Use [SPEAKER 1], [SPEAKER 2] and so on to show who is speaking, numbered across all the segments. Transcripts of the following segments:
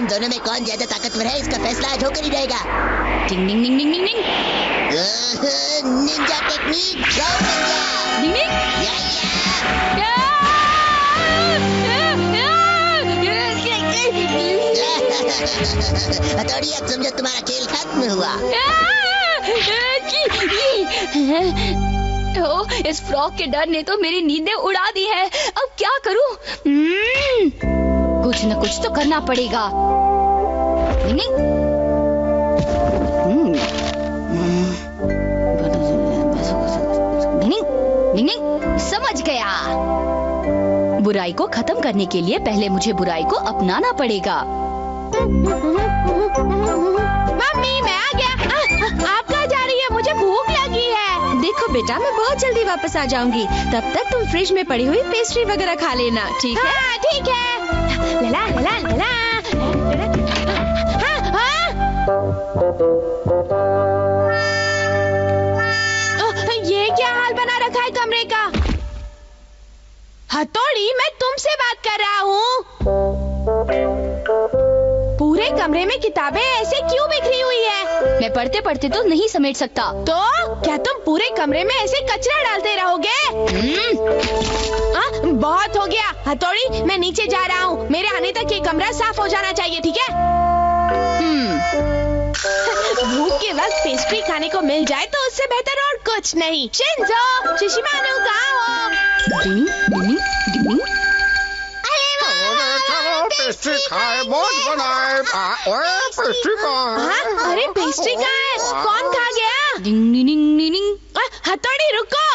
[SPEAKER 1] हम दोनों में कौन ज्यादा ताकतवर है इसका फैसला आज होकर ही रहेगा।
[SPEAKER 2] डिंग डिंग डिंग डिंग डिंग डिंग
[SPEAKER 1] निंजा टेक्निक
[SPEAKER 2] डिंग डिंग।
[SPEAKER 1] हथौड़ी अब समझो तुम्हारा खेल खत्म हुआ।
[SPEAKER 2] इस फ्रॉक के डर ने तो मेरी नींदें उड़ा दी है। अब क्या करूं? कुछ न कुछ तो करना पड़ेगा। समझ गया। बुराई को खत्म करने के लिए पहले मुझे बुराई को अपनाना पड़ेगा।
[SPEAKER 3] मम्मी मैं आ गया। आप कहाँ जा रही है? मुझे भूख लगी है।
[SPEAKER 4] देखो बेटा, मैं बहुत जल्दी वापस आ जाऊंगी। तब तक तुम फ्रिज में पड़ी हुई पेस्ट्री वगैरह खा लेना, ठीक है?
[SPEAKER 3] हाँ ठीक है। लला लला लला। ये क्या हाल बना रखा है कमरे का? हथौड़ी, मैं तुमसे बात कर रहा हूँ। पूरे कमरे में किताबें ऐसे क्यों बिखरी हुई है?
[SPEAKER 2] मैं पढ़ते पढ़ते तो नहीं समेट सकता।
[SPEAKER 3] तो क्या तुम पूरे कमरे में ऐसे कचरा डालते रहोगे? बहुत हो गया हथौड़ी, मैं नीचे जा रहा हूँ। मेरे आने तक ये कमरा साफ हो जाना चाहिए, ठीक है? भूख के वक्त पेस्ट्री खाने को मिल जाए तो उससे बेहतर और कुछ नहीं। शिंजो, शिशिमानु कहाँ हो?
[SPEAKER 5] पेस्ट्री खाए, बहुत बनाए। पेस्ट्री कहाँ?
[SPEAKER 3] अरे पेस्ट्री कहाँ है? कौन खा गया?
[SPEAKER 2] डिंग डिंग डिंग डिंग।
[SPEAKER 3] हथौड़ी रुको।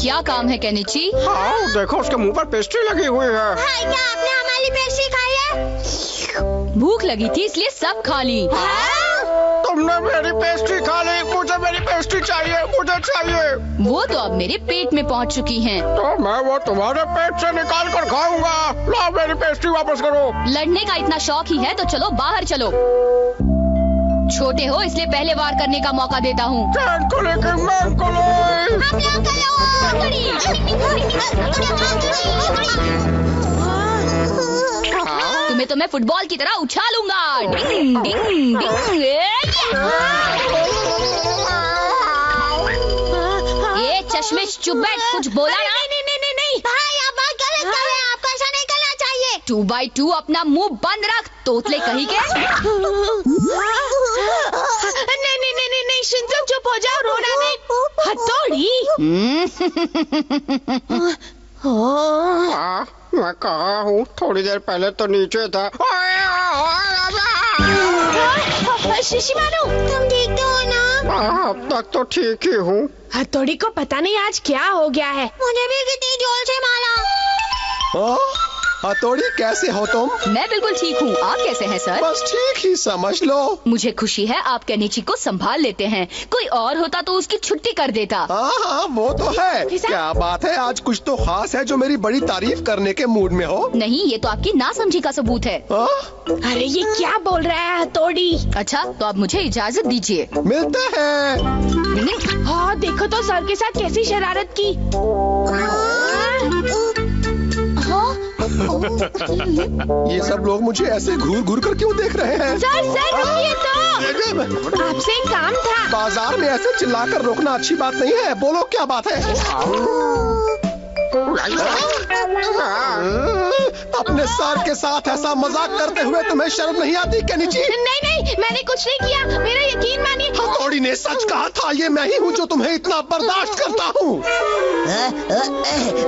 [SPEAKER 2] क्या काम है केनिची?
[SPEAKER 5] हाँ देखो, उसके मुंह पर पेस्ट्री लगी हुई है।
[SPEAKER 3] क्या आपने हमारी पेस्ट्री खाई है?
[SPEAKER 2] भूख लगी थी इसलिए सब खा ली।
[SPEAKER 5] तुमने मेरी पेस्ट्री खा ली। मुझे मेरी पेस्ट्री चाहिए, मुझे चाहिए।
[SPEAKER 2] वो तो अब मेरे पेट में पहुंच चुकी हैं।
[SPEAKER 5] तो मैं वो तुम्हारे पेट से निकाल कर खाऊंगा। ला मेरी पेस्ट्री वापस करो।
[SPEAKER 2] लड़ने का इतना शौक ही है तो चलो बाहर चलो। छोटे हो इसलिए पहले वार करने का मौका देता हूँ। तुम्हें तो मैं फुटबॉल की तरह उछालूंगा। डिंग डिंग डिंग। ये चश्मिश चुप बैठ, कुछ बोला ना?
[SPEAKER 3] नहीं भाई, आप बात गलत कर रहे हैं। आपको ऐसा नहीं करना चाहिए।
[SPEAKER 2] 2x2 अपना मुंह बंद रख, तोतले कहीं के।
[SPEAKER 3] नहीं शिंजो, चुप हो जाओ, रोना नहीं। हथौड़ी।
[SPEAKER 5] मैं कहाँ हूँ? थोड़ी देर पहले तो नीचे था।
[SPEAKER 3] शिशिमानु, तुम ठीक तो हो ना?
[SPEAKER 5] अब तक तो ठीक ही हूँ।
[SPEAKER 3] हथौड़ी को पता नहीं आज क्या हो गया है। मुझे भी कितनी जोर से मारा।
[SPEAKER 6] हथौड़ी, कैसे हो तुम?
[SPEAKER 2] मैं बिल्कुल ठीक हूँ। आप कैसे हैं सर?
[SPEAKER 6] बस ठीक ही समझ लो।
[SPEAKER 2] मुझे खुशी है आप केनिची को संभाल लेते हैं। कोई और होता तो उसकी छुट्टी कर देता।
[SPEAKER 6] हाँ वो तो है। क्या बात है, आज कुछ तो खास है जो मेरी बड़ी तारीफ करने के मूड में हो?
[SPEAKER 2] नहीं, ये तो आपकी नासमझी का सबूत है।
[SPEAKER 3] अरे ये क्या बोल रहा है हथौड़ी?
[SPEAKER 2] अच्छा तो अब मुझे इजाजत दीजिए।
[SPEAKER 6] मिलता है।
[SPEAKER 3] हाँ देखो तो सर के साथ कैसी शरारत की।
[SPEAKER 6] ये सब लोग मुझे ऐसे घूर घूर कर क्यों देख रहे हैं?
[SPEAKER 3] सर रुकिए तो, आपसे एक काम था।
[SPEAKER 6] बाजार में ऐसे चिल्लाकर रोकना अच्छी बात नहीं है। बोलो क्या बात है? अपने सर के साथ ऐसा मजाक करते हुए तुम्हें शर्म नहीं आती केनिची?
[SPEAKER 3] नहीं, मैंने कुछ नहीं किया, मेरा यकीन मानिए।
[SPEAKER 6] हथौड़ी ने सच कहा था, ये मैं ही हूँ जो तुम्हें इतना बर्दाश्त करता हूँ।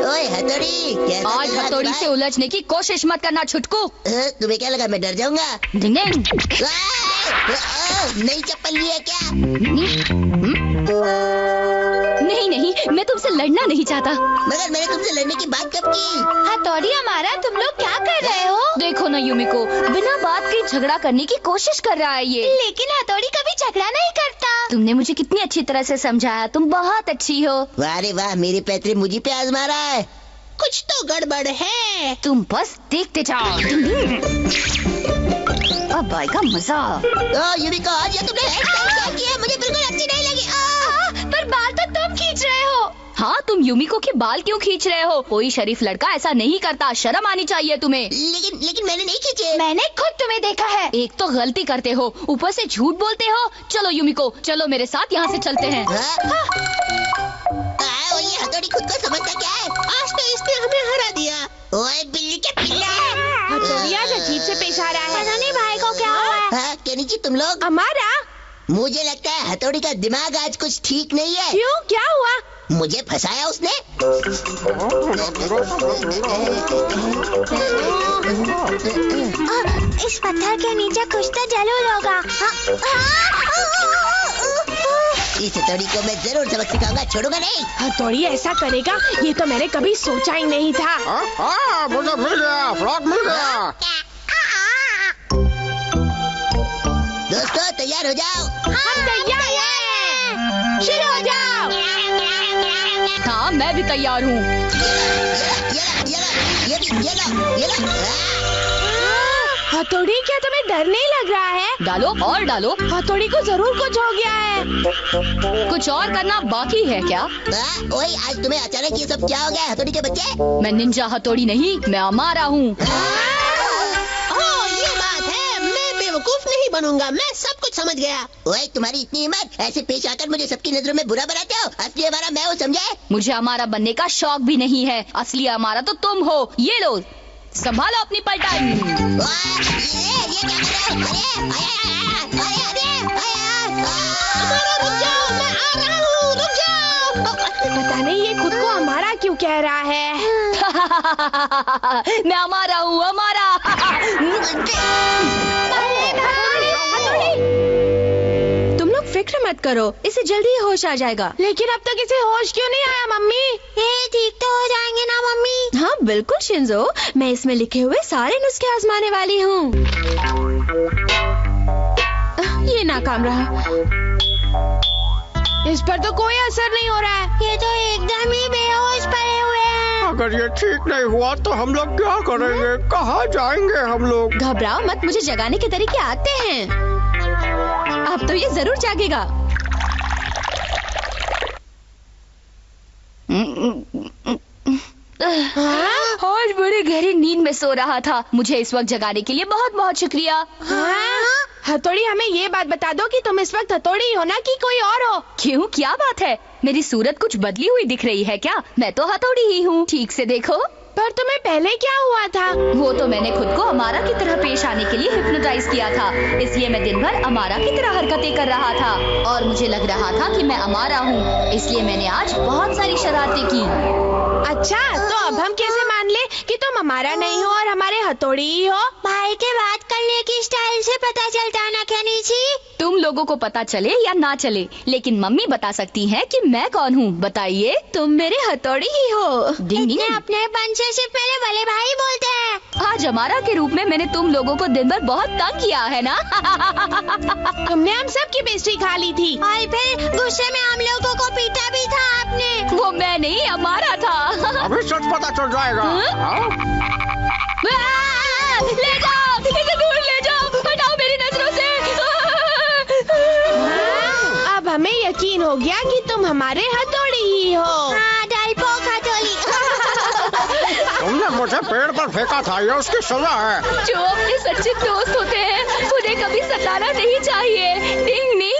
[SPEAKER 1] ओए हथौड़ी,
[SPEAKER 2] आज हथौड़ी से उलझने की कोशिश मत करना छुटकू।
[SPEAKER 1] तुम्हें क्या लगा मैं डर जाऊंगा? नई चप्पल ली है क्या?
[SPEAKER 2] नहीं, मैं तुमसे लड़ना नहीं चाहता।
[SPEAKER 1] मगर मैंने तुमसे लड़ने की बात कब की?
[SPEAKER 3] हथौड़ी हमारा, तुम लोग क्या कर रहे हो?
[SPEAKER 2] देखो ना युमिको, बिना बात के झगड़ा करने की कोशिश कर रहा है ये।
[SPEAKER 3] लेकिन हथौड़ी कभी झगड़ा नहीं करता।
[SPEAKER 2] तुमने मुझे कितनी अच्छी तरह से समझाया। तुम बहुत अच्छी हो।
[SPEAKER 1] वाह रे वाह, मेरी पैतरी मुझे पे आजमा रहा है। कुछ तो गड़बड़ है।
[SPEAKER 2] तुम बस देखते जाओ। अब आएगा मजा।
[SPEAKER 1] युमिको, आज ये तुमने हेयर स्टाइल क्या की है? मुझे बिल्कुल अच्छी नहीं लगी।
[SPEAKER 3] पर बाल तो तुम खींच रहे हो।
[SPEAKER 2] हाँ, तुम युमिको के बाल क्यों खींच रहे हो? कोई शरीफ लड़का ऐसा नहीं करता, शर्म आनी चाहिए तुम्हें।
[SPEAKER 1] लेकिन मैंने नहीं खींचे।
[SPEAKER 3] मैंने खुद तुम्हें देखा है।
[SPEAKER 2] एक तो गलती करते हो, ऊपर से झूठ बोलते हो। चलो युमिको, चलो मेरे साथ यहाँ से चलते हैं।
[SPEAKER 1] ये हथौड़ी खुद को समझता क्या है? आज तो इसने हमें हरा दिया। ओए बिल्ली के पिल्ला।
[SPEAKER 3] हथौड़ी आज अजीब से पेश आ रहा है। पता नहीं भाई को क्या हुआ है।
[SPEAKER 1] हाँ, केनिची तुम लोग?
[SPEAKER 3] हमारा?
[SPEAKER 1] मुझे लगता है हथौड़ी का दिमाग आज कुछ ठीक नहीं है।
[SPEAKER 3] क्यों, क्या हुआ?
[SPEAKER 1] मुझे फंसाया उसने।
[SPEAKER 3] इस पत्थर के नीचे कुछ तो जरूर होगा।
[SPEAKER 1] इस हथौड़ी को मैं जरूर सबक सिखाऊंगा, छोड़ूंगा नहीं।
[SPEAKER 3] हथौड़ी ऐसा करेगा, ये तो मैंने कभी सोचा ही नहीं था।
[SPEAKER 5] मुझे मिल गया, फ्रॉक मिल गया।
[SPEAKER 1] दोस्तों तैयार हो जाओ।
[SPEAKER 3] हम तैयार हैं। शुरू हो जाओ।
[SPEAKER 2] हाँ, मैं भी तैयार हूँ।
[SPEAKER 1] ये लो।
[SPEAKER 3] हथौड़ी, क्या तुम्हें डर नहीं लग रहा है?
[SPEAKER 2] डालो और डालो।
[SPEAKER 3] हथौड़ी को जरूर कुछ हो गया है।
[SPEAKER 2] कुछ और करना बाकी है क्या?
[SPEAKER 1] ओए, आज तुम्हें अचानक ये सब क्या हो गया हथौड़ी के बच्चे?
[SPEAKER 2] मैं निंजा हथौड़ी नहीं, मैं अमारा हूँ।
[SPEAKER 1] ये बात है, मैं बेवकूफ नहीं बनूंगा, मैं सब कुछ समझ गया। ओए, तुम्हारी इतनी हिम्मत, ऐसे पेश आकर मुझे सबकी नजरों में बुरा बनाते हो। असली हमारा मैं हूँ, समझे?
[SPEAKER 2] मुझे अमारा बनने का शौक भी नहीं है, असली अमारा तो तुम हो। ये लो, संभालो अपनी पलटन।
[SPEAKER 1] ये क्या कर रहे हो? रुक जाओ, मैं आ रहा हूँ, रुक जाओ।
[SPEAKER 3] पता नहीं ये खुद को हमारा क्यों कह रहा है।
[SPEAKER 2] मैं अमारा हूँ, अमारा।
[SPEAKER 4] तुम लोग फिक्र मत करो, इसे जल्दी ही होश आ जाएगा।
[SPEAKER 3] लेकिन अब तक इसे होश क्यों नहीं आया मम्मी? ये ठीक तो हो जाएंगे ना मम्मी?
[SPEAKER 4] हाँ बिल्कुल शिंजो, मैं इसमें लिखे हुए सारे नुस्खे आजमाने वाली हूँ। ये नाकाम रहा।
[SPEAKER 3] इस पर तो कोई असर नहीं हो रहा है। ये तो एकदम ही बेहोश पड़े हुए हैं।
[SPEAKER 5] अगर ये ठीक नहीं हुआ तो हम लोग क्या करेंगे? कहाँ जाएंगे हम लोग?
[SPEAKER 4] घबराओ मत, मुझे जगाने के तरीके आते हैं। अब तो ये जरूर जागेगा।
[SPEAKER 2] आज बड़ी गहरी नींद में सो रहा था। मुझे इस वक्त जगाने के लिए बहुत बहुत शुक्रिया।
[SPEAKER 3] हथौड़ी, हमें ये बात बता दो कि तुम इस वक्त हथौड़ी हो ना कि कोई और हो?
[SPEAKER 2] क्यों, क्या बात है? मेरी सूरत कुछ बदली हुई दिख रही है क्या? मैं तो हथौड़ी ही हूँ, ठीक से देखो।
[SPEAKER 3] पर तुम्हें पहले क्या हुआ था?
[SPEAKER 2] वो तो मैंने खुद को अमारा की तरह पेश आने के लिए हिप्नोटाइज किया था, इसलिए मैं दिन भर अमारा की तरह हरकतें कर रहा था और मुझे लग रहा था कि मैं अमारा हूँ, इसलिए मैंने आज बहुत सारी शरारतें की।
[SPEAKER 3] अच्छा, तो अब हम कैसे मान ले कि तुम हमारा नहीं हो और हमारे हथौड़ी ही हो? भाई के बात करने की स्टाइल से पता चलता ना केनिची।
[SPEAKER 2] तुम लोगों को पता चले या ना चले, लेकिन मम्मी बता सकती हैं कि मैं कौन हूँ। बताइए।
[SPEAKER 4] तुम मेरे हथौड़ी ही हो।
[SPEAKER 3] इतने अपने पन से सिर्फ मेरे बड़े भाई बोलते हैं।
[SPEAKER 2] आज अमारा के रूप में मैंने तुम लोगों को दिन भर बहुत तंग किया है ना।
[SPEAKER 3] तुमने हम सब की पेस्ट्री खा ली थी और फिर गुस्से में हम लोगों को पीटा भी था आपने।
[SPEAKER 2] वो मैं नहीं, अमारा था।
[SPEAKER 5] अभी सच पता चल जाएगा।
[SPEAKER 2] ले जाओ, इसे दूर ले जाओ, हटाओ मेरी नजरों से।
[SPEAKER 3] अब हमें यकीन हो गया कि तुम हमारे हथौड़ी ही हो। हाँ, डरपोक हथौड़ी।
[SPEAKER 5] तुमने मुझे पेड़ पर फेंका था, ये उसकी सजा है।
[SPEAKER 2] जो अपने सच्चे दोस्त होते हैं उन्हें कभी सताना नहीं चाहिए। डिंग नी